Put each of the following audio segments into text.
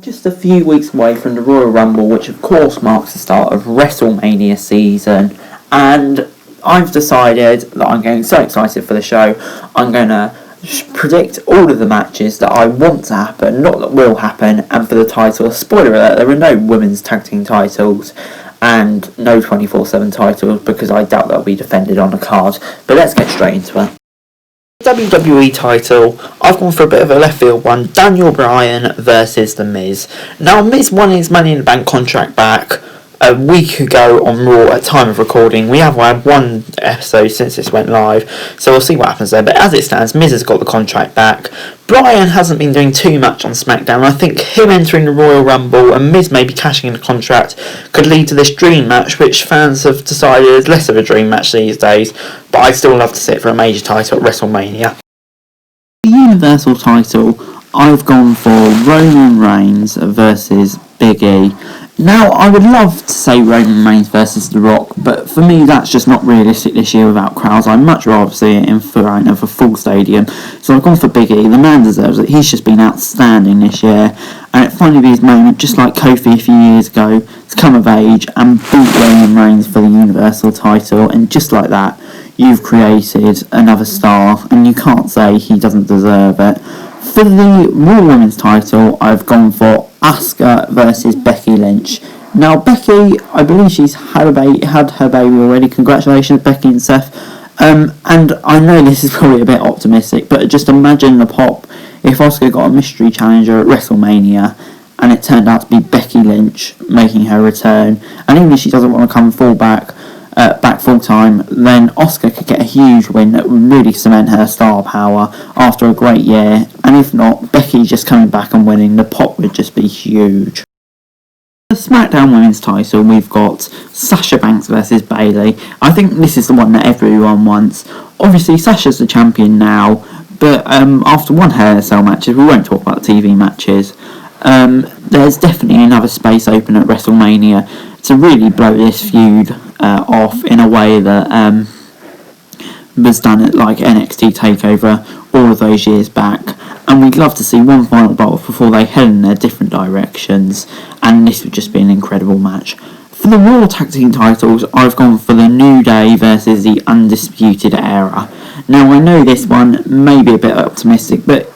Just a few weeks away from the Royal Rumble, which of course marks the start of WrestleMania season, and I've decided that I'm getting so excited for the show, I'm going to predict all of the matches that I want to happen, not that will happen, and for the title, spoiler alert, there are no women's tag team titles and no 24/7 titles because I doubt they'll be defended on the card, but let's get straight into it. WWE title, I've gone for a bit of a left field one, Daniel Bryan versus The Miz. Now, Miz won his Money in the Bank contract back a week ago on Raw at time of recording. We have had one episode since this went live, so we'll see what happens there. But as it stands, Miz has got the contract back. Bryan hasn't been doing too much on SmackDown. I think him entering the Royal Rumble and Miz maybe cashing in the contract could lead to this dream match, which fans have decided is less of a dream match these days, but I'd still love to see it for a major title at WrestleMania. The Universal title, I've gone for Roman Reigns versus Big E. Now, I would love to say Roman Reigns versus The Rock, but for me that's just not realistic this year without crowds. I'd much rather see it in front of a full stadium. So I've gone for Big E. The man deserves it. He's just been outstanding this year, and it finally be his moment, just like Kofi a few years ago, to come of age and beat Roman Reigns for the Universal title, and just like that, you've created another star, and you can't say he doesn't deserve it. For the Raw Women's title, I've gone for Asuka versus Becky Lynch. Now, Becky, I believe she's had her baby already. Congratulations, Becky and Seth. And I know this is probably a bit optimistic, but just imagine the pop if Asuka got a mystery challenger at WrestleMania and it turned out to be Becky Lynch making her return. And even if she doesn't want to come back full time, then Asuka could get a huge win that would really cement her star power after a great year. And if not, Becky just coming back and winning, the pop would just be huge. The SmackDown Women's title, we've got Sasha Banks versus Bayley. I think this is the one that everyone wants. Obviously, Sasha's the champion now, but after one Hell in a Cell matches, we won't talk about TV matches. There's definitely another space open at WrestleMania to really blow this feud off in a way that was done at like NXT TakeOver all of those years back, and we'd love to see one final battle before they head in their different directions, and this would just be an incredible match. For the Raw Tag Team titles, I've gone for the New Day versus the Undisputed Era. Now, I know this one may be a bit optimistic, but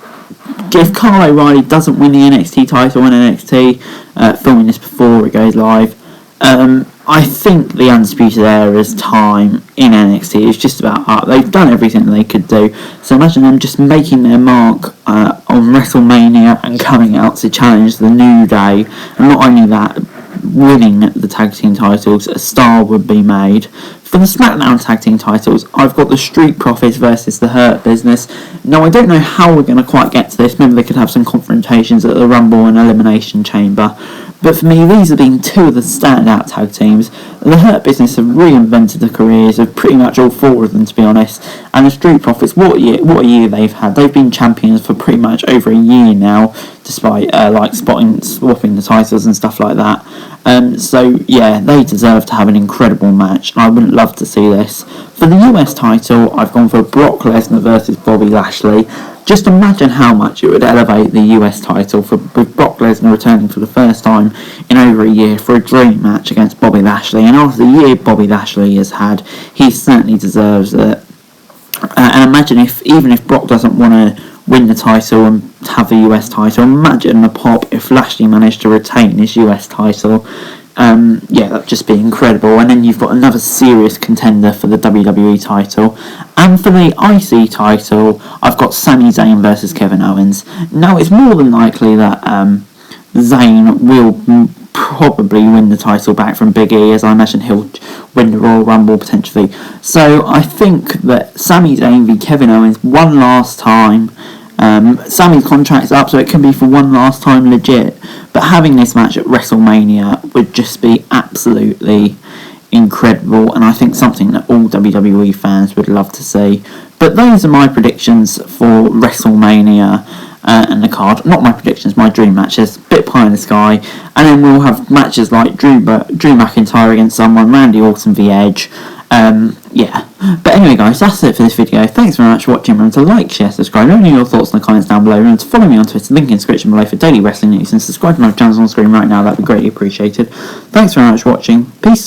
if Kyle O'Reilly doesn't win the NXT title in NXT, filming this before it goes live, I think the Undisputed Era's time in NXT is just about up. They've done everything they could do, so imagine them just making their mark on WrestleMania and coming out to challenge the New Day, and not only that, winning the tag team titles. A star would be made. For the SmackDown tag team titles, I've got the Street Profits versus the Hurt Business. Now, I don't know how we're going to quite get to this. Maybe they could have some confrontations at the Rumble and Elimination Chamber. But for me, these have been two of the standout tag teams. The Hurt Business have reinvented the careers of pretty much all four of them, to be honest. And the Street Profits, what a year they've had. They've been champions for pretty much over a year now, despite swapping the titles and stuff like that. So yeah, they deserve to have an incredible match, and I would love to see this. For the US title, I've gone for Brock Lesnar versus Bobby Lashley. Just imagine how much it would elevate the US title with Brock Lesnar returning for the first time in over a year for a dream match against Bobby Lashley. And after the year Bobby Lashley has had, he certainly deserves it. And imagine even if Brock doesn't want to win the title and have the US title, imagine the pop if Lashley managed to retain his US title. That'd just be incredible. And then you've got another serious contender for the WWE title. And for the IC title, I've got Sami Zayn versus Kevin Owens. Now, it's more than likely that Zayn will probably win the title back from Big E, as I imagine he'll win the Royal Rumble potentially. So I think that Sami Zayn v Kevin Owens one last time. Sami's contract's up, so it can be for one last time legit. But having this match at WrestleMania would just be absolutely incredible, and I think something that all WWE fans would love to see. But those are my predictions for WrestleMania and the card. Not my predictions, my dream matches. Bit pie in the sky. And then we'll have matches like Drew McIntyre against someone, Randy Orton v Edge. But anyway guys, that's it for this video. Thanks very much for watching. Remember to like, share, subscribe, let me know your thoughts in the comments down below. Remember to follow me on Twitter, link in the description below for daily wrestling news, and subscribe to my channels on screen right now, that'd be greatly appreciated. Thanks very much for watching, peace.